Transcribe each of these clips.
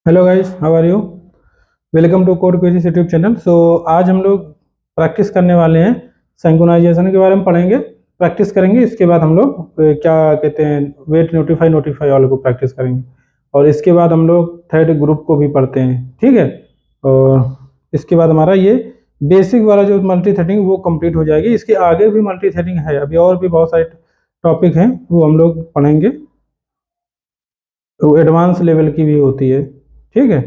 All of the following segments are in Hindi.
Hello guys, how are you? Welcome to code quiz YouTube channel. आज हम लोग प्रैक्टिस करने वाले हैं। सिंक्रोनाइजेशन के बारे में पढ़ेंगे, प्रैक्टिस करेंगे। इसके बाद हम लोग क्या कहते हैं, वेट नोटिफाई नोटिफाई वाले को प्रैक्टिस करेंगे। और इसके बाद हम लोग थर्ड ग्रुप को भी पढ़ते हैं, ठीक है। और इसके बाद हमारा ये बेसिक वाला जो मल्टी थ्रेडिंग वो कंप्लीट हो जाएगी। इसके आगे भी मल्टी थ्रेडिंग है, अभी और भी बहुत सारे टॉपिक हैं वो हम लोग पढ़ेंगे। वो एडवांस लेवल की भी होती है, ठीक है।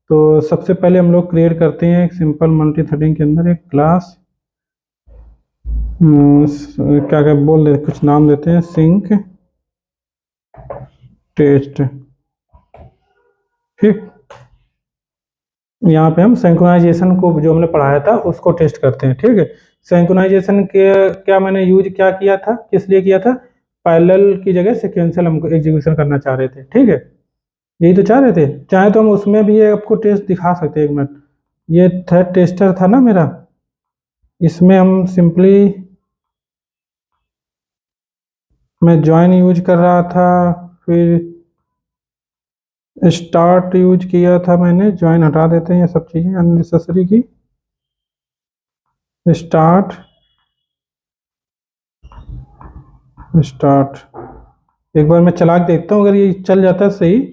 तो सबसे पहले हम लोग क्रिएट करते हैं एक सिंपल मल्टी थ्रेडिंग के अंदर एक क्लास। क्या क्या बोल दे, कुछ नाम देते हैं, सिंक टेस्ट, ठीक। यहाँ पे हम सिंक्रोनाइजेशन को जो हमने पढ़ाया था उसको टेस्ट करते हैं, ठीक है। सिंक्रोनाइजेशन के क्या मैंने यूज क्या किया था, किस लिए किया था? पैरेलल की जगह सिक्वेंशियल हमको एग्जीक्यूशन करना चाह रहे थे, ठीक है। यही तो चाह रहे थे। चाहे तो हम उसमें भी आपको टेस्ट दिखा सकते हैं। एक मिनट, ये थ्रेड टेस्टर था ना मेरा, इसमें हम सिंपली मैं ज्वाइन यूज कर रहा था, फिर स्टार्ट यूज किया था मैंने। ज्वाइन हटा देते हैं ये सब चीज़ें अननेसेसरी की। स्टार्ट स्टार्ट एक बार मैं चला के देखता हूँ, अगर ये चल जाता है सही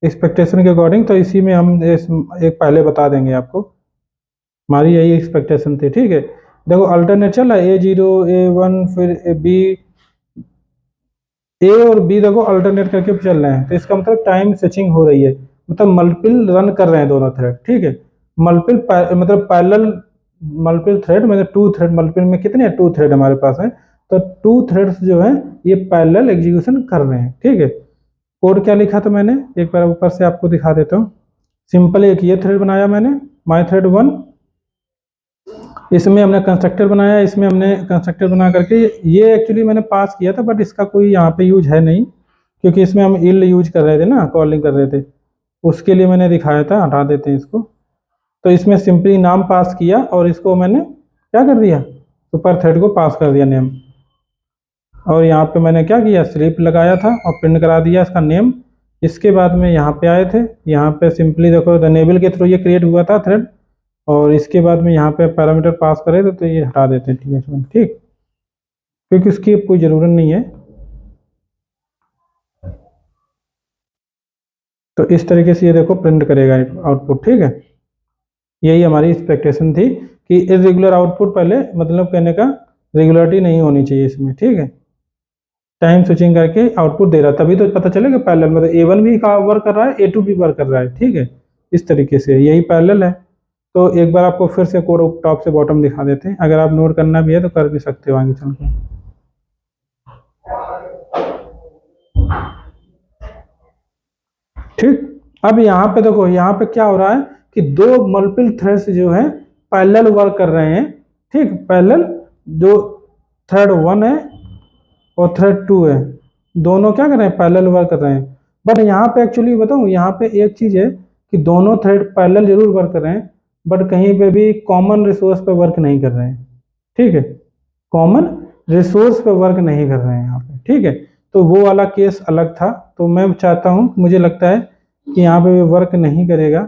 एक्सपेक्टेशन के अकॉर्डिंग, तो इसी में हम एक पहले बता देंगे आपको। हमारी यही एक्सपेक्टेशन थी, ठीक है। देखो अल्टरनेट चल रहा है, A0 A1 फिर बी, ए और बी देखो अल्टरनेट करके चल रहे हैं, तो इसका मतलब टाइम स्विचिंग हो रही है, मतलब मल्टीपल रन कर रहे हैं दोनों थ्रेड, ठीक है। मल्टीपल मतलब पैरेलल मल्टीपल थ्रेड, मतलब टू थ्रेड। मल्टीपल में कितने हैं? टू थ्रेड हमारे पास है। तो टू थ्रेड्स जो है ये पैरेलल एग्जीक्यूशन कर रहे हैं, ठीक है। कोड क्या लिखा था मैंने, एक बार ऊपर से आपको दिखा देता हूँ। सिंपल एक ये थ्रेड बनाया मैंने, माई थ्रेड वन। इसमें हमने कंस्ट्रक्टर बनाया, इसमें हमने कंस्ट्रक्टर बना करके ये एक्चुअली मैंने पास किया था, बट इसका कोई यहाँ पे यूज है नहीं, क्योंकि इसमें हम इल यूज कर रहे थे ना, कॉलिंग कर रहे थे। उसके लिए मैंने दिखाया था, हटा देते हैं इसको। तो इसमें सिंपली नाम पास किया और इसको मैंने क्या कर दिया, सुपर थ्रेड को पास कर दिया नेम। और यहाँ पे मैंने क्या किया, स्लिप लगाया था और प्रिंट करा दिया इसका नेम। इसके बाद में यहाँ पे आए थे, यहाँ पे सिंपली देखो नेबल के थ्रू ये क्रिएट हुआ था थ्रेड। और इसके बाद में यहाँ पे पैरामीटर पास करे थे, तो ये हटा देते हैं, ठीक है, ठीक। क्योंकि इसकी अब कोई ज़रूरत नहीं है। तो इस तरीके से ये देखो प्रिंट करेगा आउटपुट, ठीक है। यही हमारी एक्सपेक्टेशन थी कि इरेगुलर आउटपुट पहले, मतलब कहने का रेगुलरिटी नहीं होनी चाहिए इसमें, ठीक है। टाइम स्विचिंग करके आउटपुट दे रहा है, तभी तो पता चलेगा पैरेलल, मतलब A1 भी वर्क कर रहा है, A2 भी वर्क कर रहा है, ठीक है। इस तरीके से यही पैरेलल है। तो एक बार आपको फिर से कोड टॉप से बॉटम दिखा देते हैं, अगर आप नोट करना भी है तो कर भी सकते हो आगे चल के, ठीक। अब यहाँ पे देखो, यहाँ पे क्या हो रहा है कि दो मल्टीपल थ्रेड्स जो है पैरेलल वर्क कर रहे हैं, ठीक। पैरेलल जो थ्रेड वन है और थ्रेड टू है, दोनों क्या कर रहे हैं, पैरेलल वर्क कर रहे हैं। बट यहाँ पे एक्चुअली बताऊँ, यहाँ पे एक चीज़ है कि दोनों थ्रेड पैरेलल जरूर वर्क कर रहे हैं, बट कहीं पे भी कॉमन रिसोर्स पे वर्क नहीं कर रहे हैं, ठीक है। कॉमन रिसोर्स पे वर्क नहीं कर रहे हैं यहाँ पे, ठीक है। तो वो वाला केस अलग था। तो मैं चाहता हूँ, मुझे लगता है कि यहाँ पे वर्क नहीं करेगा,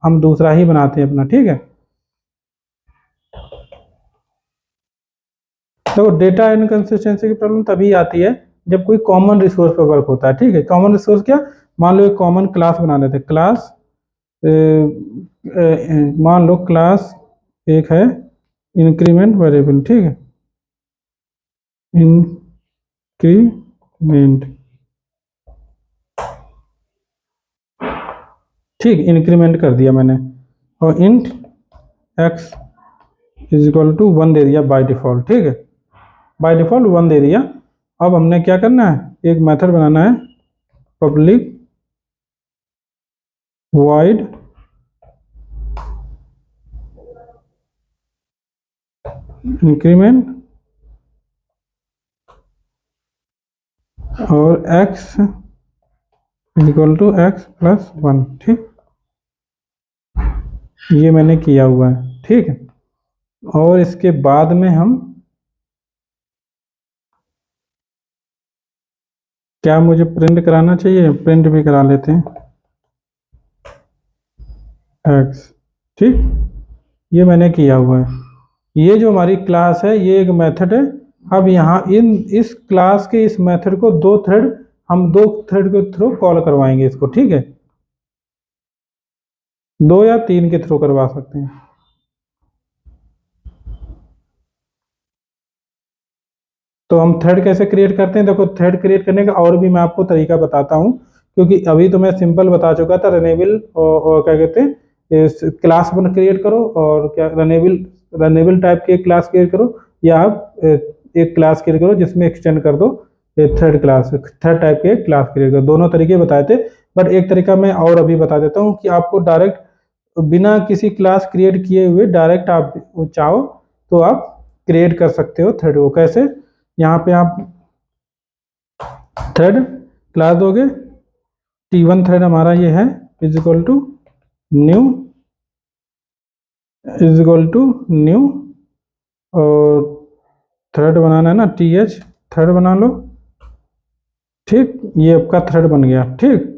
हम दूसरा ही बनाते हैं अपना, ठीक है। तो डेटा इनकंसिस्टेंसी की प्रॉब्लम तभी आती है जब कोई कॉमन रिसोर्स पर वर्क होता है, ठीक है। कॉमन रिसोर्स क्या, मान लो एक कॉमन क्लास बना लेते हैं। क्लास मान लो क्लास एक है इंक्रीमेंट वेरिएबल, ठीक है। इंक्रीमेंट, ठीक, इंक्रीमेंट कर दिया मैंने। और int x is equal to one दे दिया बाय डिफॉल्ट, ठीक है। बाय डिफॉल्ट वन दे दिया। अब हमने क्या करना है, एक मेथड बनाना है, पब्लिक void इंक्रीमेंट और x equal to x plus one, ठीक। ये मैंने किया हुआ है, ठीक है। और इसके बाद में हम क्या, मुझे प्रिंट कराना चाहिए, प्रिंट भी करा लेते हैं। एक्स, ठीक, ये मैंने किया हुआ है। ये जो हमारी क्लास है ये एक मेथड है। अब यहाँ इस क्लास के इस मेथड को हम दो थ्रेड के थ्रू कॉल करवाएंगे इसको, ठीक है, दो या तीन के थ्रू करवा सकते हैं। तो हम थ्रेड कैसे क्रिएट करते हैं, देखो थ्रेड क्रिएट करने का और भी मैं आपको तरीका बताता हूँ, क्योंकि अभी तो मैं सिंपल बता चुका था, रनेबल और क्या कहते हैं, इस क्लास बन क्रिएट करो और क्या रनेबल टाइप की एक क्लास क्रिएट करो, या आप एक क्लास क्रिएट करो जिसमें एक्सटेंड कर दो थर्ड टाइप के क्लास क्रिएट करो। दोनों तरीके बताए थे, बट एक तरीका मैं और अभी बता देता हूँ कि आपको डायरेक्ट बिना किसी क्लास क्रिएट किए हुए डायरेक्ट आप चाहो तो आप क्रिएट कर सकते हो थ्रेड को। कैसे, यहाँ पे आप थ्रेड क्लास दोगे, T1 थ्रेड हमारा ये है, is equal to new, is equal to new, और थ्रेड बनाना है ना, TH थ्रेड बना लो, ठीक, ये आपका थ्रेड बन गया, ठीक,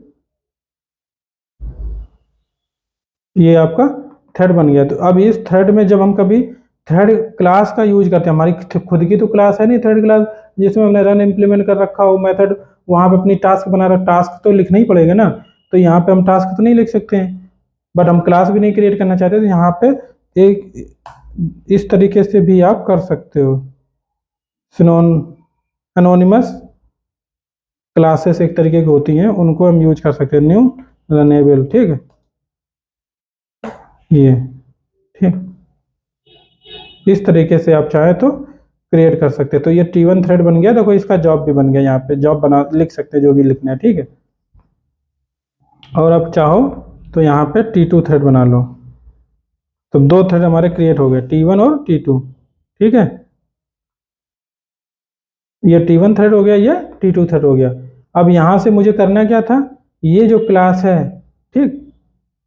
ये आपका थ्रेड बन गया। तो अब इस थ्रेड में जब हम कभी थ्रेड क्लास का यूज करते हैं, हमारी खुद की तो क्लास है नहीं थ्रेड क्लास, जिसमें हमने रन इम्प्लीमेंट कर रखा हो मेथड, वहां पे अपनी टास्क बना रहा, टास्क तो लिखना ही पड़ेगा ना, तो यहाँ पे हम टास्क तो नहीं लिख सकते हैं, बट हम क्लास भी नहीं क्रिएट करना चाहते, तो यहाँ पे एक इस तरीके से भी आप कर सकते हो, सिनोन एनोनिमस क्लासेस एक तरीके की होती हैं, उनको हम यूज कर सकते हैं, न्यू रनेबल, ठीक है, ये ठीक, इस तरीके से आप चाहे तो क्रिएट कर सकते हैं। तो ये T1 थ्रेड बन गया, देखो इसका जॉब भी बन गया, यहाँ पे जॉब बना लिख सकते हैं जो भी लिखना है, ठीक है। और अब चाहो तो यहाँ पे T2 थ्रेड बना लो, तो दो थ्रेड हमारे क्रिएट हो गए, T1 और T2, ठीक है, ये T1 थ्रेड हो गया, ये T2 थ्रेड हो गया। अब यहाँ से मुझे करना क्या था, ये जो क्लास है, ठीक,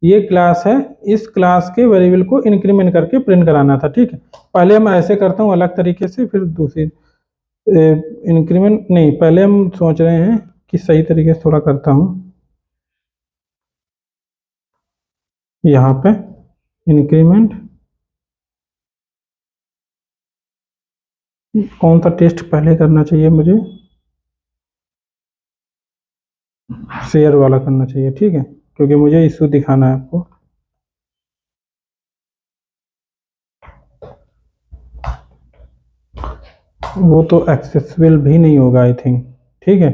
ये क्लास है, इस क्लास के वेरिएबल को इंक्रीमेंट करके प्रिंट कराना था, ठीक है। पहले मैं ऐसे करता हूँ अलग तरीके से, फिर दूसरी इंक्रीमेंट नहीं, पहले हम सोच रहे हैं कि सही तरीके से थोड़ा करता हूँ, यहाँ पे इंक्रीमेंट, कौन सा टेस्ट पहले करना चाहिए मुझे, शेयर वाला करना चाहिए, ठीक है, क्योंकि मुझे इशू दिखाना है आपको। वो तो एक्सेसिबल भी नहीं होगा आई थिंक, ठीक है,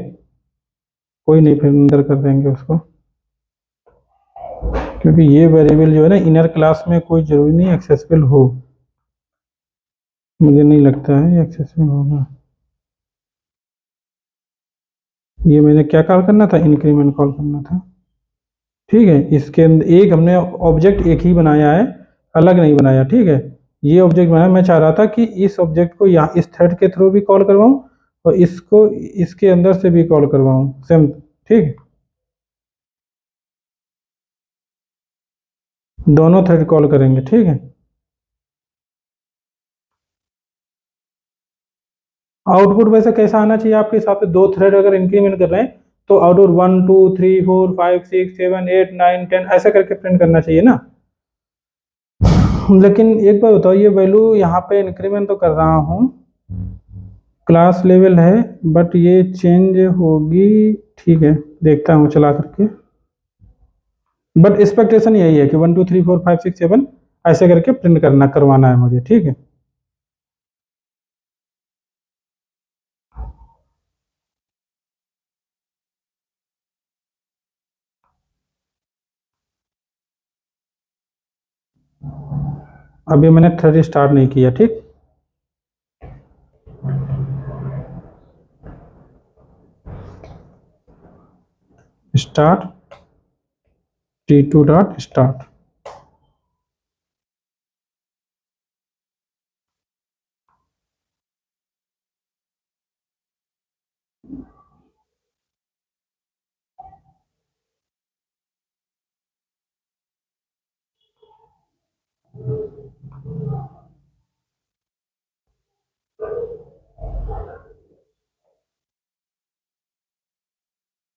कोई नहीं, फिर अंदर कर देंगे उसको, क्योंकि ये वेरिएबल जो है ना इनर क्लास में कोई जरूरी नहीं एक्सेसिबल हो, मुझे नहीं लगता है ये एक्सेसिबल होगा। ये मैंने क्या कॉल करना था, इंक्रीमेंट कॉल करना था, ठीक है। इसके अंदर एक हमने ऑब्जेक्ट एक ही बनाया है, अलग नहीं बनाया, ठीक है, ये ऑब्जेक्ट बनाया, मैं चाह रहा था कि इस ऑब्जेक्ट को यहाँ इस थ्रेड के थ्रू भी कॉल करवाऊँ और इसको इसके अंदर से भी कॉल करवाऊँ सेम, ठीक है, दोनों थ्रेड कॉल करेंगे, ठीक है। आउटपुट वैसे कैसा आना चाहिए आपके हिसाब से, दो थ्रेड अगर इंक्रीमेंट कर रहे हैं तो आउटपुट 1 2 3 4 5 6 7 8 9 10 ऐसा करके प्रिंट करना चाहिए ना। लेकिन एक बार बताओ, ये वैल्यू यहाँ पे इंक्रीमेंट तो कर रहा हूँ, क्लास लेवल है, बट ये चेंज होगी, ठीक है, देखता हूँ चला करके, बट एक्सपेक्टेशन यही है कि 1 2 3 4 5 6 7 ऐसे करके प्रिंट करवाना है मुझे, ठीक है। अभी मैंने थ्रेड स्टार्ट नहीं किया, ठीक, स्टार्ट T2 डॉट स्टार्ट,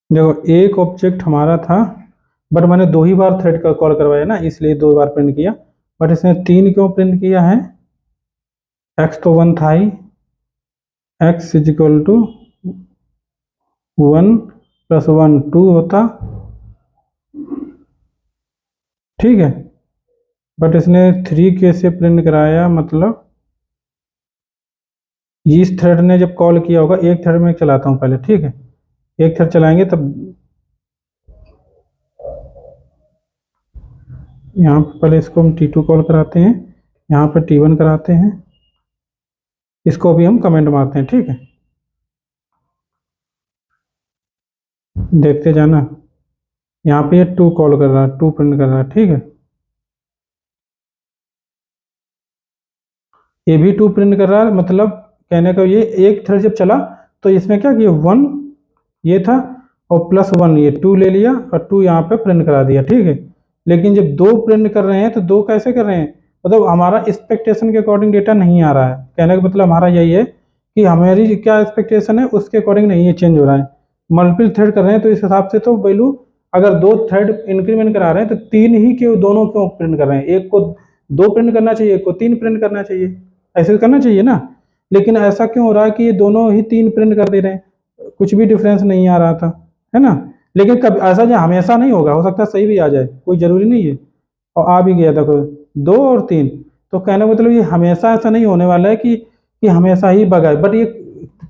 देखो एक ऑब्जेक्ट हमारा था बट मैंने 2 ही बार थ्रेड का कॉल करवाया ना, इसलिए 2 बार प्रिंट किया। बट इसने 3 क्यों प्रिंट किया है? एक्स तो 1 था ही, x is equal to 1 plus 1 2 होता, ठीक है। बट इसने 3 कैसे प्रिंट कराया? मतलब इस थ्रेड ने जब कॉल किया होगा, एक थ्रेड में चलाता हूँ पहले, ठीक है, एक थ्रेड चलाएंगे तब। यहाँ पर पहले इसको हम T2 कॉल कराते हैं, यहाँ पर T1 कराते हैं, इसको भी हम कमेंट मारते हैं, ठीक है। देखते जाना, यहाँ पे ये 2 कॉल कर रहा है, 2 प्रिंट कर रहा है, ठीक है। ये भी 2 प्रिंट कर रहा है, मतलब कहने का ये एक थ्रेड जब चला तो इसमें क्या किया, 1 ये था और प्लस 1 ये 2 ले लिया और 2 यहाँ पे प्रिंट करा दिया, ठीक है। लेकिन जब 2 प्रिंट कर रहे हैं तो 2 कैसे कर रहे हैं? मतलब हमारा एक्सपेक्टेशन के अकॉर्डिंग डेटा नहीं आ रहा है। कहने का मतलब हमारा यही है कि हमारी क्या एक्सपेक्टेशन है उसके अकॉर्डिंग नहीं है, चेंज हो रहा है। मल्टीपल थ्रेड कर रहे हैं तो इस हिसाब से तो वैल्यू, अगर 2 थ्रेड इंक्रीमेंट करा रहे हैं तो 3 ही क्यों, दोनों क्यों प्रिंट कर रहे हैं? एक को 2 प्रिंट करना चाहिए, एक को 3 प्रिंट करना चाहिए, ऐसे करना चाहिए ना। लेकिन ऐसा क्यों हो रहा है कि ये दोनों ही 3 प्रिंट कर दे रहे हैं? कुछ भी डिफरेंस नहीं आ रहा था, है ना। लेकिन कब ऐसा जो हमेशा नहीं होगा, हो सकता है सही भी आ जाए, कोई ज़रूरी नहीं है। और आ भी गया, देखो 2 और 3। तो कहने का मतलब ये हमेशा ऐसा नहीं होने वाला है कि हमेशा ही बग आए, बट ये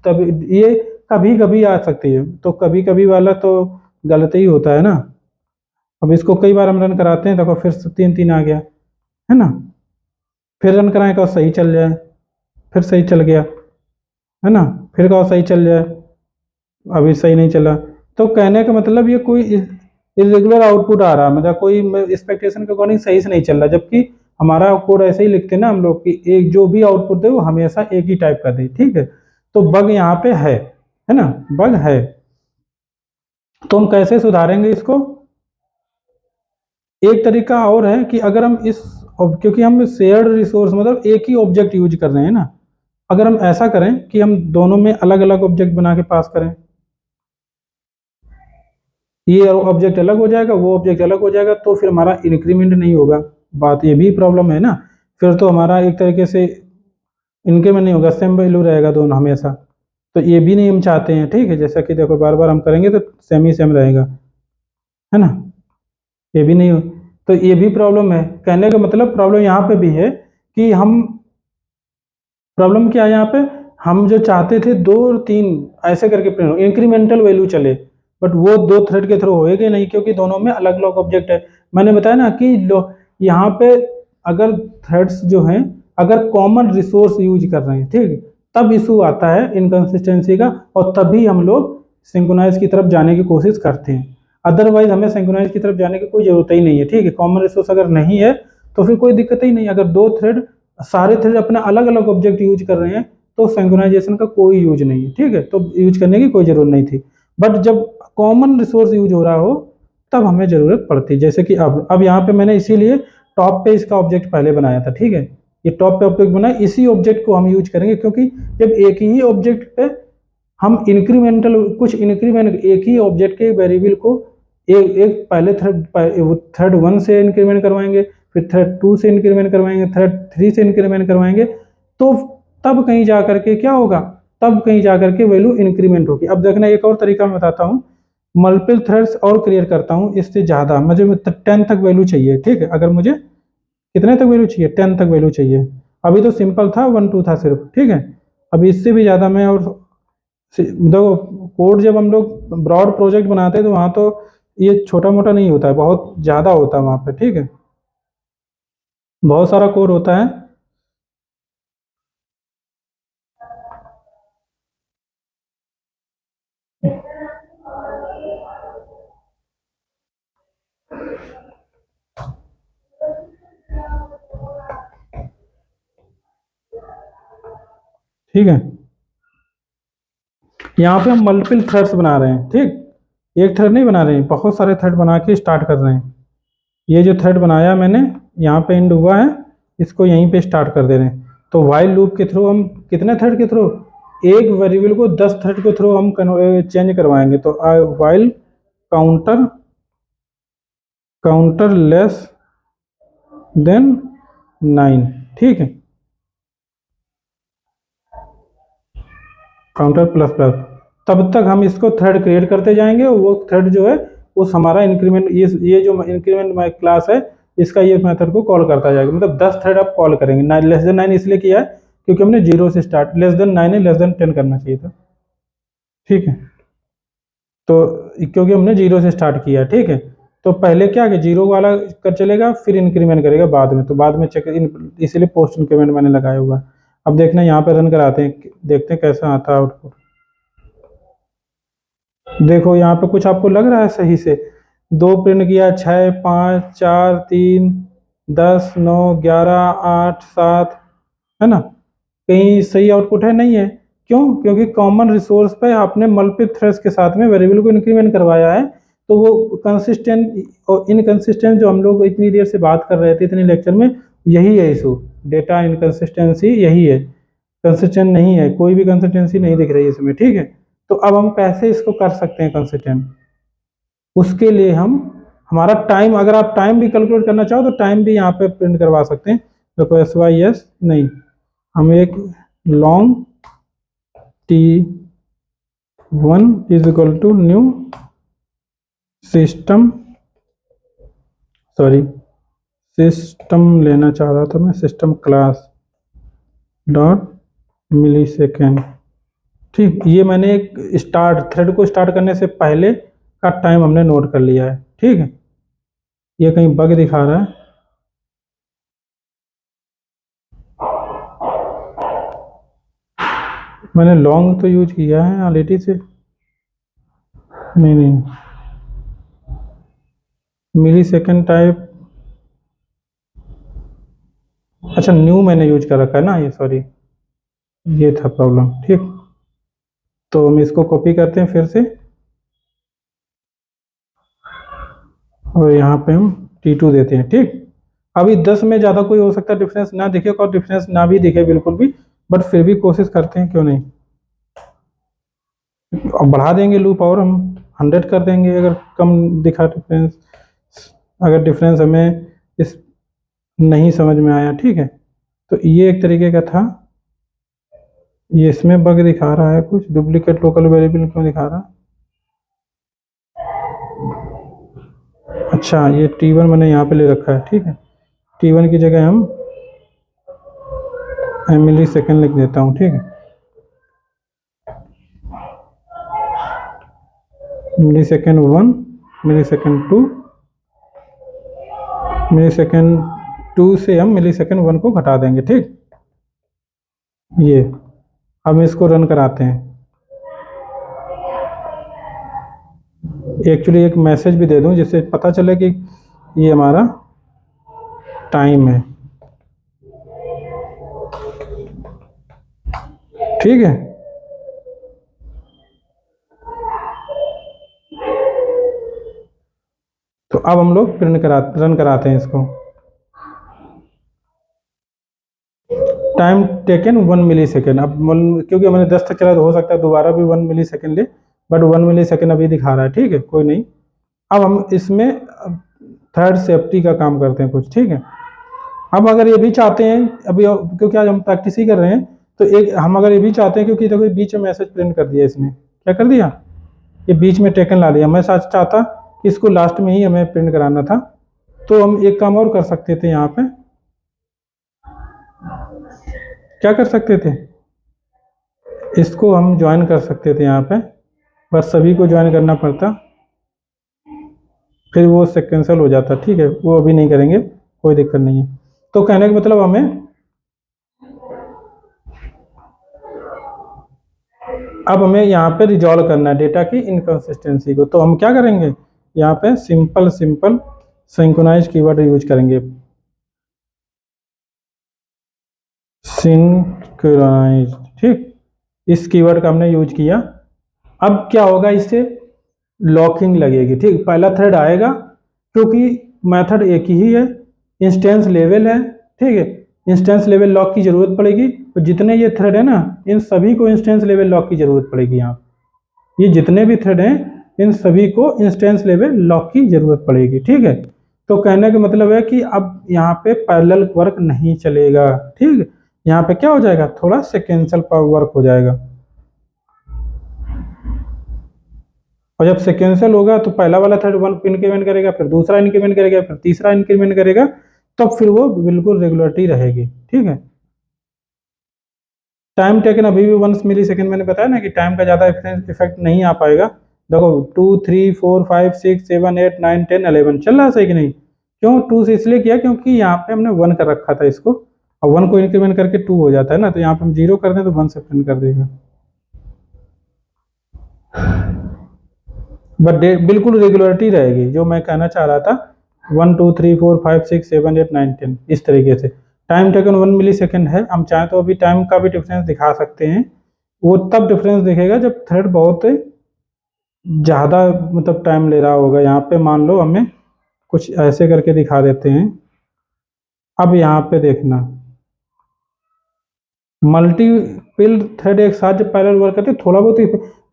तब ये कभी कभी आ सकती है, तो कभी कभी वाला तो गलत ही होता है ना। अब इसको कई बार हम रन कराते हैं, देखो फिर 3-3 आ गया, है ना। फिर रन कराएं तो सही चल जाए, फिर सही चल गया, है ना। फिर कहो सही चल जाए, अभी सही नहीं चला। तो कहने का मतलब ये कोई इरेगुलर आउटपुट आ रहा है, मतलब कोई एक्सपेक्टेशन के अकॉर्डिंग सही से नहीं चल रहा, जबकि हमारा कोड ऐसे ही लिखते हैं ना हम लोग कि एक जो भी आउटपुट दे वो हमेशा एक ही टाइप का दे, ठीक है। तो बग यहाँ पे है ना, बग है। तो हम कैसे सुधारेंगे इसको? एक तरीका और है कि अगर हम क्योंकि हम शेयर्ड रिसोर्स मतलब एक ही ऑब्जेक्ट यूज कर रहे हैं ना, अगर हम ऐसा करें कि हम दोनों में अलग अलग ऑब्जेक्ट बना के पास करें, ये ऑब्जेक्ट अलग हो जाएगा, वो ऑब्जेक्ट अलग हो जाएगा, तो फिर हमारा इंक्रीमेंट नहीं होगा। बात ये भी प्रॉब्लम है ना, फिर तो हमारा एक तरीके से इंक्रीमेंट नहीं होगा, सेम वैल्यू रहेगा दोनों हमेशा। तो ये भी नहीं हम चाहते हैं, ठीक है। जैसा कि देखो बार बार हम करेंगे तो सेम ही सेम रहेगा, है ना। ये भी नहीं हो, तो ये भी प्रॉब्लम है। कहने का मतलब प्रॉब्लम यहाँ पे भी है कि हम, प्रॉब्लम क्या है यहाँ पे, हम जो चाहते थे 2 और 3 ऐसे करके प्रिंट इंक्रीमेंटल वैल्यू चले, बट वो 2 थ्रेड के थ्रू होएगा नहीं, क्योंकि दोनों में अलग अलग ऑब्जेक्ट है। मैंने बताया ना कि यहाँ पे अगर थ्रेड्स जो हैं अगर कॉमन रिसोर्स यूज कर रहे हैं, ठीक, तब इशू आता है इनकन्सिस्टेंसी का, और तभी हम लोग सिंक्रोनाइज की तरफ जाने की कोशिश करते हैं। अदरवाइज हमें सिंक्रोनाइज की तरफ जाने की कोई जरूरत ही नहीं है, ठीक है। कॉमन रिसोर्स अगर नहीं है तो फिर कोई दिक्कत ही नहीं। अगर 2 थ्रेड सारे थ्रेड अपना अलग अलग ऑब्जेक्ट यूज कर रहे हैं तो सिंक्रोनाइजेशन का कोई यूज नहीं है, ठीक है, तो यूज करने की कोई जरूरत नहीं थी। बट जब कॉमन रिसोर्स यूज हो रहा हो तब हमें जरूरत पड़ती है, जैसे कि अब यहाँ पे मैंने इसीलिए टॉप पे इसका ऑब्जेक्ट पहले बनाया था, ठीक है। ये टॉप पे ऑब्जेक्ट बनाया, इसी ऑब्जेक्ट को हम यूज करेंगे, क्योंकि जब एक ही ऑब्जेक्ट पे हम इंक्रीमेंटल कुछ इंक्रीमेंट एक ही ऑब्जेक्ट के वेरिएबल को एक पहले थ्रेड 1 से इंक्रीमेंट करवाएंगे, फिर थ्रेड 2 से इंक्रीमेंट करवाएंगे, थ्रेड 3 से इंक्रीमेंट करवाएंगे, तो तब कहीं जा करके क्या होगा, तब कहीं जा करके वैल्यू इंक्रीमेंट होगी। अब देखना एक और तरीका मैं बताता हूँ, मल्टीपल थ्रेड्स और क्रिएट करता हूँ, इससे ज़्यादा मुझे 10 तक वैल्यू चाहिए, ठीक है। अगर मुझे कितने तक वैल्यू चाहिए, 10 तक वैल्यू चाहिए। अभी तो सिंपल था 1 2 था सिर्फ, ठीक है। अभी इससे भी ज़्यादा मैं, और देखो कोड जब हम लोग ब्रॉड प्रोजेक्ट बनाते हैं तो वहाँ तो ये छोटा मोटा नहीं होता है, बहुत ज़्यादा होता है वहाँ पे, ठीक है, बहुत सारा कोड होता है। ठीक है, यहाँ पे हम मल्टीपल थ्रेड्स बना रहे हैं, ठीक, एक थ्रेड नहीं बना रहे हैं, बहुत सारे थ्रेड बना के स्टार्ट कर रहे हैं। ये जो थ्रेड बनाया मैंने यहाँ पे एंड हुआ है, इसको यहीं पे स्टार्ट कर दे रहे हैं। तो वाइल लूप के थ्रू हम कितने थ्रेड के थ्रू, एक वेरिएबल को 10 थ्रेड के थ्रू हम चेंज करवाएंगे। तो while counter counter less than 9, ठीक है, काउंटर प्लस प्लस। तब तक हम इसको थ्रेड क्रिएट करते जाएंगे, वो थ्रेड जो है उस हमारा इंक्रीमेंट, ये जो इंक्रीमेंट माई क्लास है इसका ये मेथड को कॉल करता जाएगा। मतलब 10 थ्रेड आप कॉल करेंगे। 9 लेस देन 9 इसलिए किया है क्योंकि हमने 0 से स्टार्ट, लेस देन 9 है, लेस देन 10 करना चाहिए था, ठीक है। तो क्योंकि हमने 0 से स्टार्ट किया, ठीक है, तो पहले क्या कि 0 वाला कर चलेगा, फिर इंक्रीमेंट करेगा बाद में, तो बाद में चेक इसीलिए पोस्ट इंक्रीमेंट मैंने लगाया हुआ है। अब देखना यहाँ पे रन कराते हैं, देखते हैं कैसा आता है आउटपुट। देखो यहाँ पे कुछ आपको लग रहा है सही से? 2 प्रिंट किया, 6 5 4 3 10 9 11 8 7, है ना? कहीं सही आउटपुट है? नहीं है। क्यों? क्योंकि कॉमन रिसोर्स पे आपने मल्टीपल थ्रेड्स के साथ में वेरिएबल को इंक्रीमेंट करवाया है, तो वो कंसिस्टेंट और इनकंसिस्टेंट जो हम लोग इतनी देर से बात कर रहे थे इतने लेक्चर में, यही है इशू। डेटा इनकंसिस्टेंसी यही है, कंसिस्टेंट नहीं है, कोई भी कंसिस्टेंसी नहीं दिख रही है इसमें, ठीक है। तो अब हम कैसे इसको कर सकते हैं कंसिस्टेंट? उसके लिए हम हमारा टाइम, अगर आप टाइम भी कैलकुलेट करना चाहो तो टाइम भी यहाँ पे प्रिंट करवा सकते हैं। देखो SYS नहीं, हम एक long T1 is equal to new system, sorry system लेना चाह रहा था मैं, system class dot millisecond, ठीक। ये मैंने एक स्टार्ट थ्रेड को स्टार्ट करने से पहले का टाइम हमने नोट कर लिया है, ठीक है। ये कहीं बग दिखा रहा है? मैंने लॉन्ग तो यूज किया है ऑलरेडी से, नहीं मिली सेकेंड टाइप, अच्छा न्यू मैंने यूज कर रखा है ना, ये सॉरी, ये था प्रॉब्लम, ठीक। तो हम इसको कॉपी करते हैं फिर से, और यहाँ पे हम T2 देते हैं, ठीक। अभी 10 में ज़्यादा कोई हो सकता है डिफरेंस ना दिखे, और डिफरेंस ना भी दिखे बिल्कुल भी, बट फिर भी कोशिश करते हैं, क्यों नहीं। अब बढ़ा देंगे लूप और हम 100 कर देंगे अगर कम दिखा डिफरेंस, अगर डिफरेंस हमें इस नहीं समझ में आया, ठीक है। तो ये एक तरीके का था। ये इसमें बग दिखा रहा है कुछ, डुप्लीकेट लोकल वेरिएबल क्यों दिखा रहा है? अच्छा ये T1 मैंने यहाँ पे ले रखा है, ठीक है। T1 की जगह हम मिली सेकेंड लिख देता हूँ, ठीक है। मिली सेकेंड 1, मिली सेकेंड 2, मिली सेकेंड 2 से हम मिली सेकेंड 1 को घटा देंगे, ठीक। ये अब इसको रन कराते हैं। एक्चुअली एक मैसेज भी दे दूं जिससे पता चले कि ये हमारा टाइम है, ठीक है। तो अब हम लोग रन कराते हैं इसको। टाइम टेकन 1 मिली सेकेंड। अब क्योंकि मैंने 10 तक चला तो हो सकता है दोबारा भी 1 मिली सेकेंड ले, बट 1 मिली सेकेंड अभी दिखा रहा है, ठीक है, कोई नहीं। अब हम इसमें थर्ड सेफ्टी का काम करते हैं कुछ, ठीक है। अब अगर ये भी चाहते हैं, अभी क्योंकि आज हम प्रैक्टिस ही कर रहे हैं, तो एक हम अगर ये भी चाहते हैं, क्योंकि देखो बीच में मैसेज प्रिंट कर दिया इसने, क्या कर दिया, ये बीच में टेकन ला दिया। मैं सच चाहता कि इसको लास्ट में ही हमें प्रिंट कराना था, तो हम एक काम और कर सकते थे, यहाँ पे क्या कर सकते थे, इसको हम ज्वाइन कर सकते थे यहाँ पे, बस सभी को ज्वाइन करना पड़ता, फिर वो कैंसिल हो जाता, ठीक है। वो अभी नहीं करेंगे, कोई दिक्कत नहीं है। तो कहने का मतलब हमें अब हमें यहाँ पे रिजॉल्व करना है डेटा की इनकंसिस्टेंसी को। तो हम क्या करेंगे, यहाँ पे सिंपल सिंक्रोनाइज कीवर्ड यूज करेंगे, सिंक्रोनाइज, ठीक। इस कीवर्ड का हमने यूज किया। अब क्या होगा, इससे लॉकिंग लगेगी, ठीक। पहला थ्रेड आएगा क्योंकि मेथड एक ही है, इंस्टेंस लेवल है, ठीक है। इंस्टेंस लेवल लॉक की जरूरत पड़ेगी, तो जितने ये थ्रेड है ना, इन सभी को इंस्टेंस लेवल लॉक की जरूरत पड़ेगी। यहाँ ये जितने भी थ्रेड हैं इन सभी को इंस्टेंस लेवल लॉक की जरूरत पड़ेगी, ठीक है। तो कहने का मतलब है कि अब यहाँ पे पैरेलल वर्क नहीं चलेगा, ठीक। यहाँ पे क्या हो जाएगा, थोड़ा सीक्वेंशियल वर्क हो जाएगा। और जब सीक्वेंशियल होगा तो पहला वाला थ्रेड 1 इंक्रीमेंट करेगा, फिर दूसरा इंक्रीमेंट करेगा, फिर तीसरा इंक्रीमेंट करेगा, तब फिर वो बिल्कुल रेगुलरिटी रहेगी, ठीक है। टाइम टेकन अभी भी 1 मिली सेकेंड, मैंने बताया ना कि टाइम का ज़्यादा इफेक्ट नहीं आ पाएगा। देखो 2 3 4 5 6 7 8 9 10 11 चल रहा है, सही कि नहीं। क्यों 2 से इसलिए किया क्योंकि यहाँ पे हमने 1 कर रखा था इसको, और 1 को इंक्रीमेंट करके 2 हो जाता है ना, तो यहाँ पे हम 0 कर दें तो 1 से प्रिंट कर देगा। बट बिल्कुल रेगुलरिटी रहेगी, जो मैं कहना चाह रहा था। 1 2 3 4 5 6 7 8 9 10 इस तरीके से। टाइम टेकन 1 मिली सेकेंड है, हम चाहें तो अभी टाइम का भी डिफरेंस दिखा सकते हैं। वो तब डिफरेंस दिखेगा जब थ्रेड बहुत ज़्यादा मतलब टाइम ले रहा होगा। यहाँ पे मान लो हमें कुछ ऐसे करके दिखा देते हैं। अब यहाँ पे देखना, मल्टीपल थ्रेड एक साथ जब पैरेलल वर्क करते हैं, थोड़ा बहुत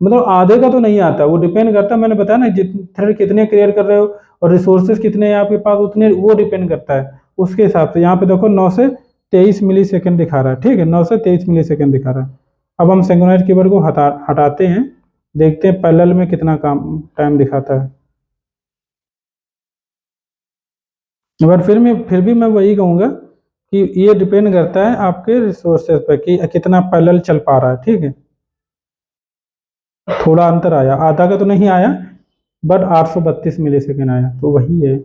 मतलब आधे का तो नहीं आता, वो डिपेंड करता है, मैंने बताया ना थ्रेड कितने क्लियर कर रहे हो और रिसोर्सेज कितने हैं आपके पास, उतने वो डिपेंड करता है उसके हिसाब से। यहाँ पे देखो 9 से 23 मिली सेकेंड दिखा रहा है, ठीक है, 9 से 23 मिली सेकेंड दिखा रहा है। अब हम सिंक्रोनाइज कीवर्ड को हटाते हैं, देखते हैं पैरेलल में कितना काम टाइम दिखाता है। बट फिर भी मैं वही कहूँगा कि ये डिपेंड करता है आपके रिसोर्सेज पे कि कितना पैरेलल चल पा रहा है, ठीक है। थोड़ा अंतर आया, आधा का तो नहीं आया, बट 832 मिली सेकेंड आया, तो वही है।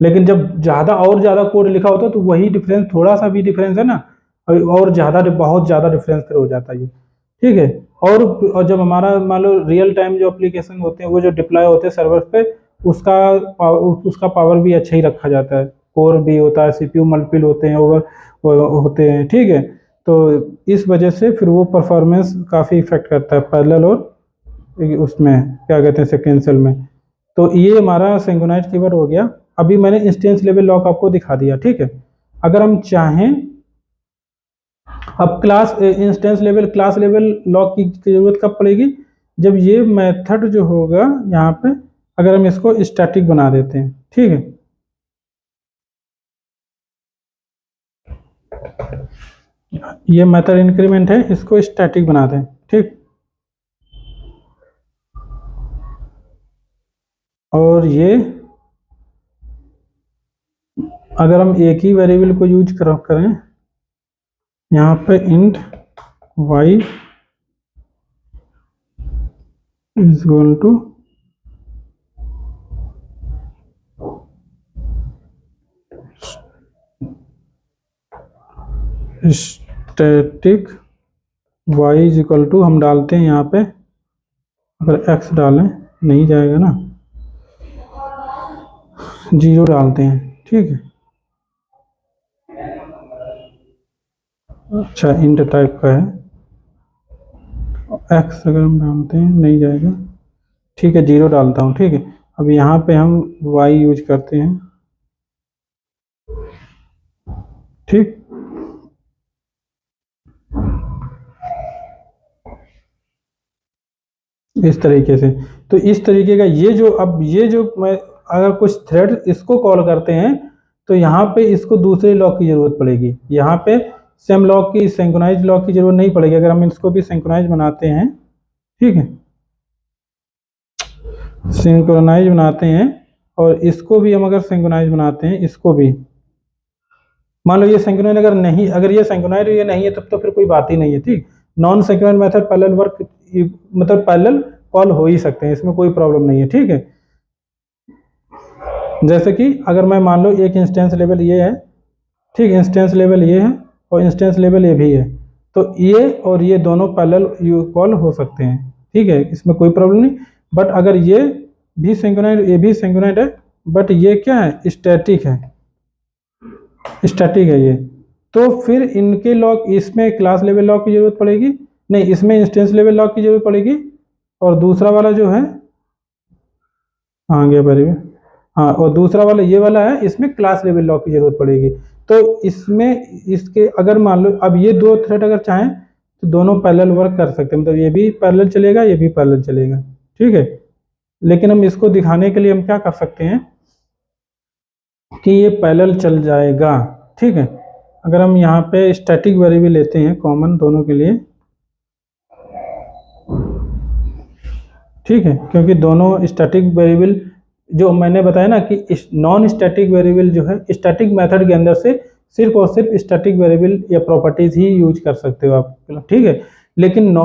लेकिन जब ज़्यादा और ज़्यादा कोड लिखा होता तो वही डिफरेंस, थोड़ा सा भी डिफरेंस है ना, और ज़्यादा बहुत ज़्यादा डिफरेंस फिर हो जाता है, ठीक है। और जब हमारा मान लो रियल टाइम जो एप्लीकेशन होते हैं वो जो डिप्लॉय होते हैं सर्वर पे, उसका पावर भी अच्छा ही रखा जाता है, कोर भी होता है, सीपीयू मल्टीपल होते हैं, ओवर होते हैं, ठीक है। तो इस वजह से फिर वो परफॉर्मेंस काफ़ी इफेक्ट करता है पैरेलल और उसमें क्या कहते हैं सिक्वेंशियल में। तो ये हमारा सिंक्रोनाइज कीवर्ड हो गया। अभी मैंने इंस्टेंस लेवल लॉक आपको दिखा दिया, ठीक है। अगर हम चाहें, अब क्लास लेवल लॉक की जरूरत कब पड़ेगी, जब ये मेथड जो होगा यहाँ पे, अगर हम इसको स्टैटिक बना देते हैं, ठीक है। ये मेथड इंक्रीमेंट है, इसको स्टैटिक बना दें, ठीक। और ये अगर हम एक ही वेरिएबल को यूज करें, यहाँ पे int y is equal to static y is equal to, हम डालते हैं यहाँ पे, अगर x डालें नहीं जाएगा ना, 0 डालते हैं, ठीक है। अच्छा इंट टाइप का है, x अगर हम डालते हैं नहीं जाएगा, ठीक है, 0 डालता हूँ, ठीक है। अब यहाँ पे हम y यूज करते हैं, ठीक। इस तरीके से, तो इस तरीके का ये जो मैं अगर कुछ थ्रेड इसको कॉल करते हैं तो यहाँ पे इसको दूसरे लॉक की जरूरत पड़ेगी। यहाँ पे सेम लॉक की, सिंक्रोनाइज लॉक की जरूरत नहीं पड़ेगी अगर हम इसको भी सिंक्रोनाइज बनाते हैं, ठीक है। सिंक्रोनाइज बनाते हैं और इसको भी हम अगर सिंक्रोनाइज बनाते हैं, इसको भी मान लो ये सिंक्रोनाइज अगर ये सिंक्रोनाइज ये नहीं है तब तो फिर कोई बात ही नहीं है, ठीक। Non synchronize method parallel work मतलब पैरेलल कॉल हो ही सकते हैं, इसमें कोई प्रॉब्लम नहीं है, ठीक है। जैसे कि अगर मैं मान लो एक इंस्टेंस लेवल ये है, ठीक, इंस्टेंस लेवल ये है और इंस्टेंस लेवल ये भी है, तो ये और ये दोनों पैरेलल कॉल हो सकते हैं, ठीक है, इसमें कोई प्रॉब्लम नहीं। बट अगर ये भी सिंक्रोनाइज, ये भी सिंक्रोनाइज है, बट ये क्या है, स्टैटिक है, स्टैटिक है ये, तो फिर इनके लॉक, इसमें क्लास लेवल लॉक की जरूरत पड़ेगी, नहीं इसमें इंस्टेंस लेवल लॉक की जरूरत पड़ेगी, और दूसरा वाला जो है, हाँ गया पहले, हाँ, और दूसरा वाला ये वाला है, इसमें क्लास लेवल लॉक की जरूरत पड़ेगी। तो इसमें इसके अगर मान लो अब ये दो थ्रेड अगर चाहें तो दोनों पैरेलल वर्क कर सकते हैं, मतलब ये भी पैरेलल चलेगा, ये भी पैरेलल चलेगा, ठीक है। लेकिन हम इसको दिखाने के लिए हम क्या कर सकते हैं, कि ये पैरेलल चल जाएगा। ठीक है, अगर हम यहाँ पे स्टैटिक वेरिएबल लेते हैं कॉमन दोनों के लिए, ठीक है, क्योंकि दोनों स्टैटिक वेरिएबल जो मैंने बताया ना कि नॉन स्टैटिक वेरिएबल जो है स्टैटिक मेथड के अंदर से सिर्फ और सिर्फ स्टैटिक वेरिएबल या प्रॉपर्टीज ही यूज कर सकते हो आप, ठीक है। लेकिन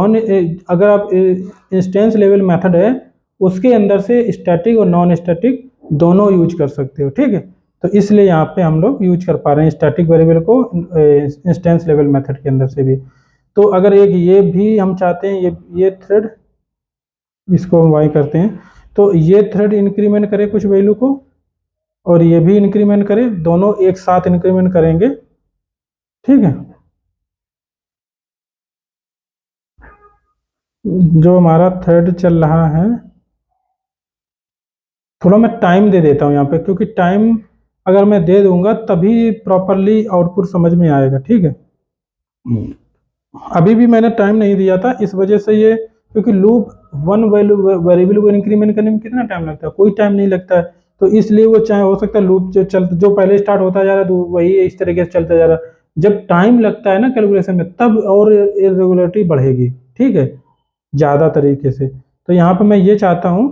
अगर आप इंस्टेंस लेवल मेथड है उसके अंदर से स्टैटिक और नॉन स्टैटिक दोनों यूज कर सकते हो, ठीक है। तो इसलिए यहाँ पे हम लोग यूज कर पा रहे हैं स्टैटिक वेरिएबल को इंस्टेंस लेवल मेथड के अंदर से भी। तो अगर एक ये भी हम चाहते हैं ये थ्रेड, इसको हम वाई करते हैं, तो ये थ्रेड इंक्रीमेंट करे कुछ वैल्यू को और ये भी इंक्रीमेंट करे, दोनों एक साथ इंक्रीमेंट करेंगे, ठीक है। जो हमारा थ्रेड चल रहा है, थोड़ा मैं टाइम दे देता हूँ यहाँ पे, क्योंकि टाइम अगर मैं दे दूंगा तभी प्रॉपरली आउटपुट समझ में आएगा, ठीक है। अभी भी मैंने टाइम नहीं दिया था इस वजह से ये, क्योंकि लूप वन वैल्यू वेरिएबल को इंक्रीमेंट करने में कितना टाइम लगता है, कोई टाइम नहीं लगता है। तो इसलिए वो चाहे हो सकता है लूप जो पहले स्टार्ट होता जा रहा है तो वही इस तरीके से चलता जा रहा है। जब टाइम लगता है ना कैलकुलेशन में तब और इरेगुलरिटी बढ़ेगी, ठीक है, ज़्यादा तरीके से। तो यहाँ पर मैं ये चाहता हूँ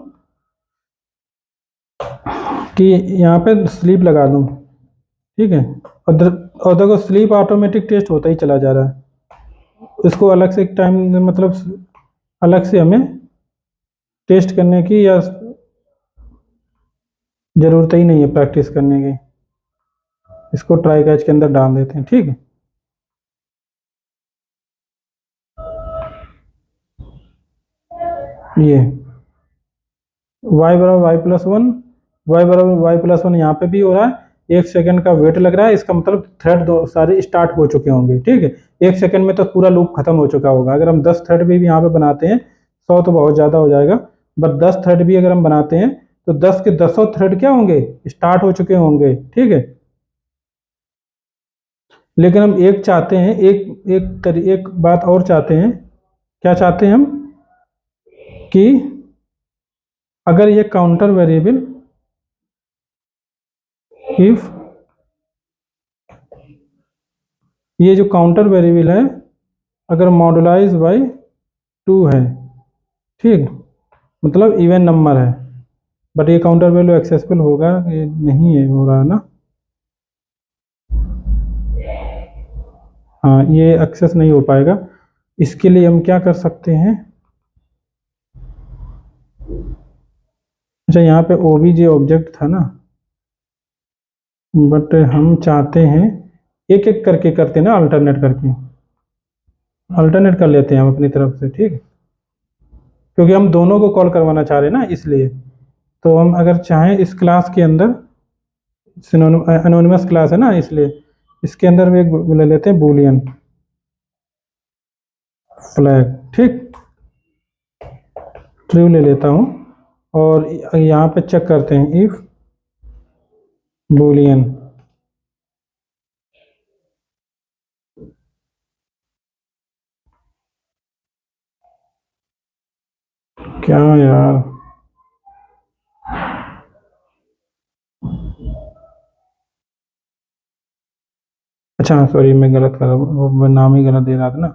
कि यहाँ पे स्लीप लगा दूँ, ठीक है। और देखो स्लीप ऑटोमेटिक टेस्ट होता ही चला जा रहा है, इसको अलग से एक टाइम मतलब अलग से हमें टेस्ट करने की या ज़रूरत ही नहीं है प्रैक्टिस करने की, इसको ट्राई कैच के अंदर डाल देते हैं, ठीक है। ये y बराबर वाई प्लस वन, वाई बराबर वाई प्लस वन यहाँ पे भी हो रहा है, 1 सेकंड का वेट लग रहा है, इसका मतलब थ्रेड दो सारे स्टार्ट हो चुके होंगे, ठीक है। 1 सेकंड में तो पूरा लूप खत्म हो चुका होगा। अगर हम 10 थ्रेड भी यहाँ पे बनाते हैं, 100 तो बहुत ज़्यादा हो जाएगा, बट 10 थ्रेड भी अगर हम बनाते हैं तो 10 के 10 थ्रेड क्या होंगे, स्टार्ट हो चुके होंगे, ठीक है। लेकिन हम एक चाहते हैं, एक बात और चाहते हैं, क्या चाहते हैं हम, कि अगर ये काउंटर वेरिएबल इफ ये जो काउंटर वेरिएबल है अगर मॉडुलाइज बाई 2 है, ठीक, मतलब इवन नंबर है, बट ये काउंटर वैल्यू एक्सेसिबल होगा, ये नहीं है हो रहा ना, हाँ ये एक्सेस नहीं हो पाएगा। इसके लिए हम क्या कर सकते हैं, अच्छा यहाँ पे ओबीजे ऑब्जेक्ट था ना, बट हम चाहते हैं एक एक करके करते ना, अल्टरनेट करके अल्टरनेट कर लेते हैं हम अपनी तरफ से, ठीक है, क्योंकि हम दोनों को कॉल करवाना चाह रहे हैं ना इसलिए। तो हम अगर चाहें इस क्लास के अंदर एनोनिमस क्लास है ना, इसलिए इसके अंदर भी एक ले लेते हैं बूलियन फ्लैग, ठीक, ट्रू ले लेता हूँ। और यहाँ पे चेक करते हैं इफ बूलियन, क्या यार, अच्छा सॉरी मैं गलत कर रहा हूँ, वो नाम ही गलत दे रहा था ना।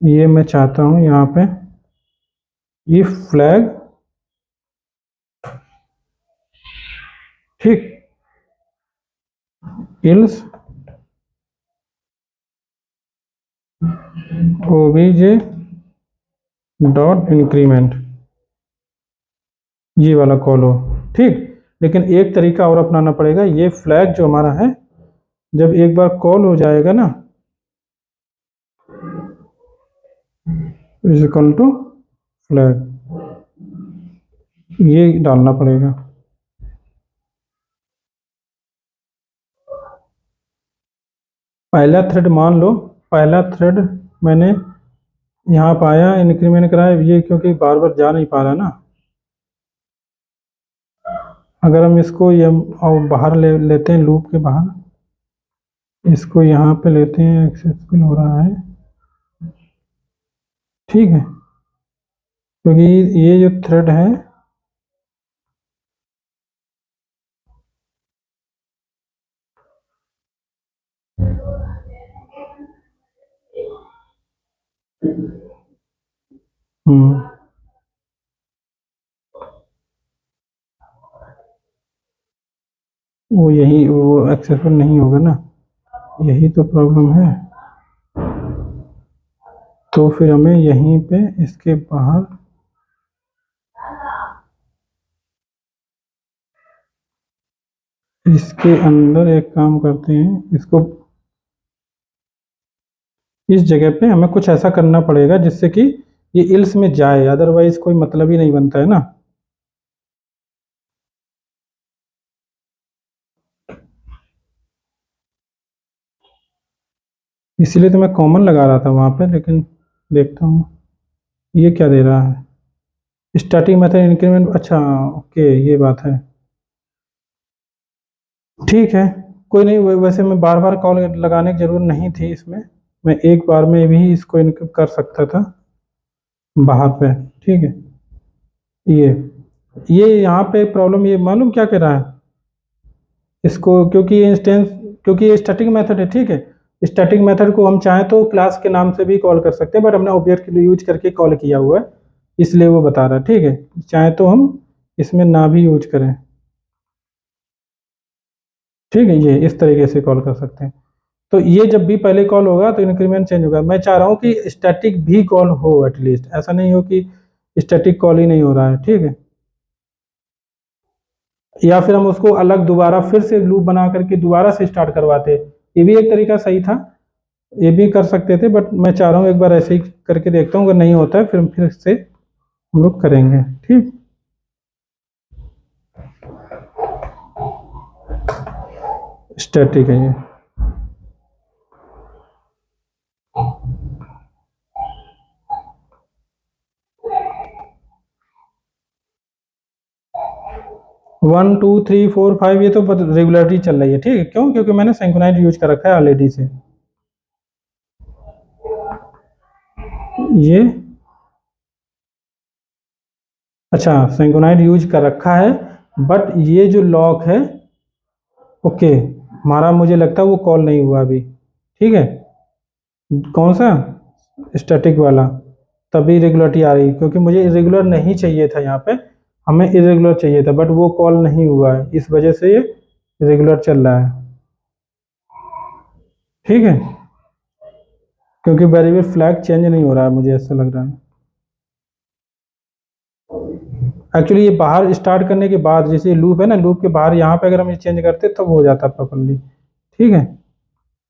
ये मैं चाहता हूँ यहाँ पे इफ फ्लैग, ठीक, इल्स ओबीजे डॉट इंक्रीमेंट, ये वाला कॉल हो, ठीक। लेकिन एक तरीका और अपनाना पड़ेगा, ये फ्लैग जो हमारा है जब एक बार कॉल हो जाएगा ना इज इक्वल टू फ्लैग, ये डालना पड़ेगा। पहला थ्रेड मान लो, पहला थ्रेड मैंने यहाँ पाया इंक्रीमेंट कराया, ये क्योंकि बार बार जा नहीं पा रहा ना, अगर हम इसको ये बाहर लेते हैं लूप के बाहर, इसको यहाँ पे लेते हैं, एक्सेसिबल हो रहा है, ठीक है, क्योंकि ये जो थ्रेड है हम्म। वो यही वो एक्सेसिबल नहीं होगा ना, यही तो प्रॉब्लम है। तो फिर हमें यहीं पे इसके बाहर इसके अंदर एक काम करते हैं, इसको इस जगह पे हमें कुछ ऐसा करना पड़ेगा जिससे कि ये इल्स में जाए, अदरवाइज कोई मतलब ही नहीं बनता है ना। इसीलिए तो मैं कॉमन लगा रहा था वहां पे, लेकिन देखता हूँ ये क्या दे रहा है। स्टार्टिंग मेथड इंक्रीमेंट, अच्छा ओके ये बात है। ठीक है, कोई नहीं, वैसे मैं बार बार कॉल लगाने की जरूरत नहीं थी इसमें, मैं एक बार में भी इसको कर सकता था बाहर पे। ठीक है, ये ये यहाँ पे प्रॉब्लम ये मालूम क्या कह रहा है इसको, क्योंकि ये इंस्टेंस, क्योंकि ये स्टैटिक मेथड है। ठीक है, स्टैटिक मेथड को हम चाहें तो क्लास के नाम से भी कॉल कर सकते हैं, बट हमने ऑब्जेक्ट के लिए यूज करके कॉल किया हुआ है, इसलिए वो बता रहा है। ठीक है, चाहे तो हम इसमें ना भी यूज करें। ठीक है, ये इस तरीके से कॉल कर सकते हैं। तो ये जब भी पहले कॉल होगा तो इंक्रीमेंट चेंज होगा। मैं चाह रहा हूँ कि स्टैटिक भी कॉल हो एटलीस्ट, ऐसा नहीं हो कि स्टैटिक कॉल ही नहीं हो रहा है। ठीक है, या फिर हम उसको अलग दोबारा फिर से लूप बना करके दोबारा से स्टार्ट करवाते, ये भी एक तरीका सही था, ये भी कर सकते थे। बट मैं चाह रहा हूँ एक बार ऐसे ही करके देखता हूँ, अगर नहीं होता है फिर से हम लोग करेंगे। ठीक, स्टैटिक है ये। 1 2 3 4 5, ये तो रेगुलरिटी चल रही है। ठीक है, क्यों? क्योंकि मैंने सिंक्रोनाइज यूज कर रखा है ऑलरेडी से। ये अच्छा, सिंक्रोनाइज यूज कर रखा है, बट ये जो लॉक है, ओके, हमारा मुझे लगता है वो कॉल नहीं हुआ अभी। ठीक है, कौन सा? स्टैटिक वाला, तभी इरेगुलरिटी आ रही, क्योंकि मुझे इरेगुलर नहीं चाहिए था यहाँ पे, हमें इरेगुलर चाहिए था, बट वो कॉल नहीं हुआ है, इस वजह से ये इरेगुलर चल रहा है। ठीक है, क्योंकि वेरिएबल फ्लैग चेंज नहीं हो रहा है, मुझे ऐसा लग रहा है। एक्चुअली ये बाहर स्टार्ट करने के बाद, जैसे लूप है ना, लूप के बाहर यहाँ पे अगर हम ये चेंज करते तब हो जाता प्रॉपरली। ठीक है,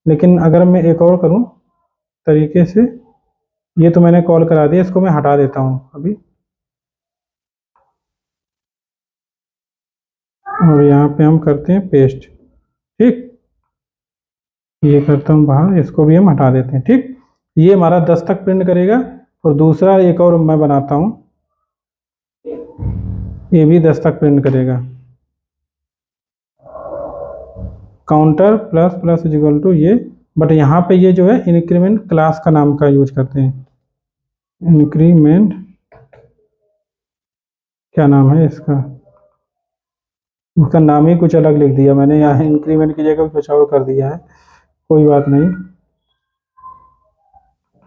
लेकिन अगर मैं एक और करूँ तरीके से, ये तो मैंने कॉल करा दिया, इसको मैं हटा देता हूँ अभी, और यहाँ पे हम करते हैं पेस्ट। ठीक, ये करता हूँ बाहर, इसको भी हम हटा देते हैं। ठीक, ये हमारा 10 तक प्रिंट करेगा, और दूसरा एक और मैं बनाता हूँ, ये भी 10 तक प्रिंट करेगा। Counter plus plus is equal to ये, बट यहाँ पे ये जो है इंक्रीमेंट क्लास का नाम का यूज करते हैं। इंक्रीमेंट, क्या नाम है इसका? उसका नाम ही कुछ अलग लिख दिया मैंने, यहाँ इंक्रीमेंट की जगह कुछ और कर दिया है, कोई बात नहीं।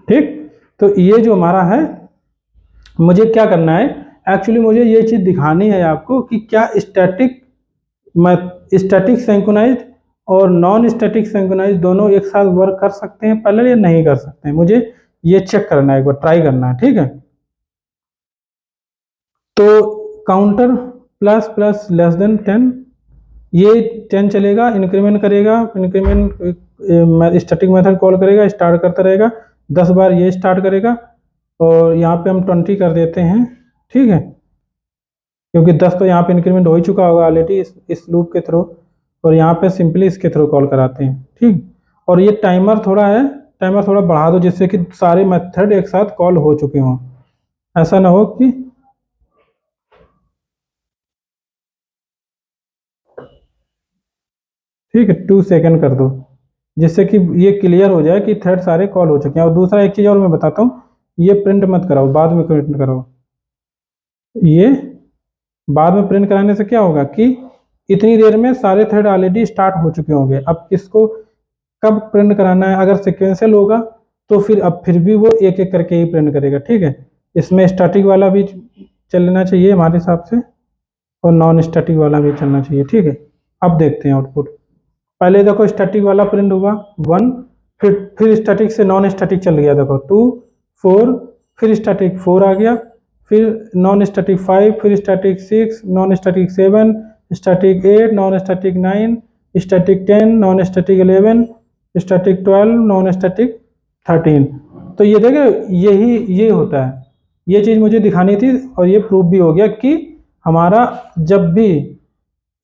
ठीक, तो ये जो हमारा है, मुझे क्या करना है, एक्चुअली मुझे ये चीज़ दिखानी है आपको कि क्या स्टैटिक सिंक्रोनाइज और नॉन स्टैटिक सिंक्रोनाइज दोनों एक साथ वर्क कर सकते हैं पहले, या नहीं कर सकते हैं, मुझे ये चेक करना है, एक बार ट्राई करना है। ठीक है, तो counter plus plus less than 10, ये 10 चलेगा, इंक्रीमेंट करेगा, इंक्रीमेंट स्टैटिक मेथड कॉल करेगा, स्टार्ट करता रहेगा, 10 बार ये स्टार्ट करेगा, और यहाँ पे हम 20 कर देते हैं। ठीक है, क्योंकि 10 तो यहाँ पे इंक्रीमेंट हो ही चुका होगा ऑलरेडी इस लूप के थ्रू, और यहाँ पे सिंपली इसके थ्रू कॉल कराते हैं। ठीक, और ये टाइमर थोड़ा बढ़ा दो, जिससे कि सारे मेथड एक साथ कॉल हो चुके हों, ऐसा ना हो कि, ठीक है, 2 सेकंड कर दो, जिससे कि ये क्लियर हो जाए कि थ्रेड सारे कॉल हो चुके हैं। और दूसरा एक चीज़ और मैं बताता हूँ, ये प्रिंट मत कराओ, बाद में प्रिंट कराओ। ये बाद में प्रिंट कराने से क्या होगा कि इतनी देर में सारे थ्रेड ऑलरेडी स्टार्ट हो चुके होंगे। अब इसको कब प्रिंट कराना है, अगर सिक्वेंशियल होगा तो फिर अब फिर भी वो एक एक करके ही प्रिंट करेगा, ठीक है। इसमें स्टैटिक वाला भी चलना चाहिए हमारे हिसाब से, और नॉन स्टैटिक वाला भी चलना चाहिए, ठीक है। अब देखते हैं आउटपुट। पहले देखो स्टैटिक वाला प्रिंट हुआ 1, फिर स्टैटिक से नॉन स्टैटिक चल गया, देखो 2 4, फिर स्टैटिक 4 आ गया, फिर नॉन स्टैटिक 5, फिर static 6, non static 7, static 8, non static 9, static 10, non static 11, static 12, non static 13। तो ये देखे, ये होता है, ये चीज़ मुझे दिखानी थी, और ये प्रूफ भी हो गया कि हमारा जब भी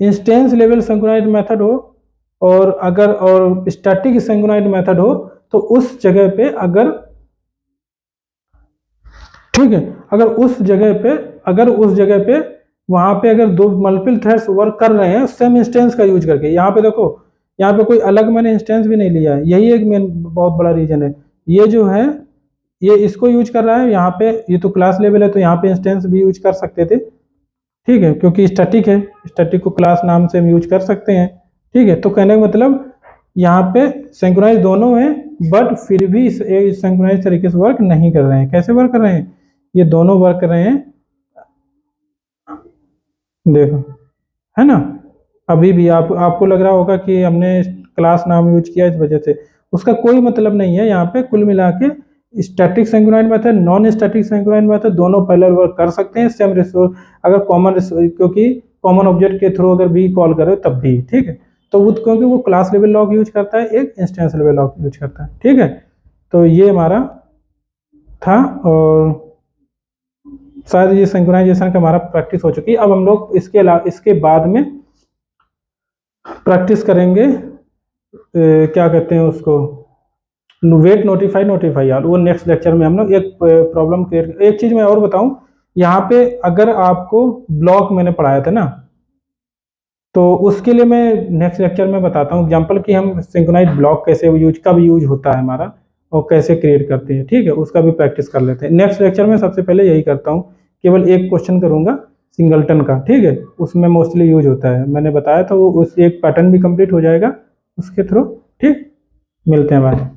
इंस्टेंस लेवल सिंक्रोनाइज्ड मेथड हो और स्टैटिक सिंक्रोनाइज्ड मेथड हो, तो उस जगह पे अगर, ठीक है, अगर उस जगह पे वहां पे अगर दो मल्टीपल थ्रेड्स वर्क कर रहे हैं सेम इंस्टेंस का यूज करके, यहाँ पे देखो, यहाँ पे कोई अलग मैंने इंस्टेंस भी नहीं लिया है, यही एक मेन बहुत बड़ा रीजन है। ये जो है ये इसको यूज कर रहा है यहाँ पे, ये तो क्लास लेवल है तो यहाँ पे इंस्टेंस भी यूज कर सकते थे, ठीक है, क्योंकि स्टैटिक है, स्टैटिक को क्लास नाम से हम यूज कर सकते हैं, ठीक है। तो कहने का मतलब यहाँ पे सिंक्रोनाइज दोनों हैं, बट फिर भी सिंक्रोनाइज तरीके से वर्क नहीं कर रहे हैं। कैसे वर्क कर रहे हैं? ये दोनों वर्क कर रहे हैं, देखो, है ना। अभी भी आपको लग रहा होगा कि हमने क्लास नाम यूज किया इस वजह से, उसका कोई मतलब नहीं है। यहाँ पे कुल मिला के static synchronize method, non static synchronize method दोनों पैरेलल वर्क कर सकते हैं सेम रिसोर्स, अगर कॉमन, क्योंकि कॉमन ऑब्जेक्ट के थ्रू अगर भी कॉल करो तब भी, ठीक है। तो वो क्योंकि वो क्लास लेवल लॉक यूज करता है, एक इंस्टेंस लेवल लॉक यूज करता है, ठीक है। तो ये हमारा था, और शायद ये सिंक्रोनाइजेशन का हमारा प्रैक्टिस हो चुकी है। अब हम लोग इसके बाद में प्रैक्टिस करेंगे, क्या कहते हैं उसको, वेट नोटिफाई यार, वो नेक्स्ट लेक्चर में हम लोग एक प्रॉब्लम क्लियर। एक चीज मैं और बताऊं, यहाँ पे अगर आपको ब्लॉक मैंने पढ़ाया था ना, तो उसके लिए मैं नेक्स्ट लेक्चर में बताता हूँ एग्जांपल कि हम सिंक्रोनाइज ब्लॉक कैसे कब यूज होता है हमारा, और कैसे क्रिएट करते हैं, ठीक है। उसका भी प्रैक्टिस कर लेते हैं नेक्स्ट लेक्चर में। सबसे पहले यही करता हूँ, केवल एक क्वेश्चन करूंगा सिंगलटन का, ठीक है, उसमें मोस्टली यूज होता है, मैंने बताया था। वो उस एक पैटर्न भी कंप्लीट हो जाएगा उसके थ्रू, ठीक। मिलते हैं बाद।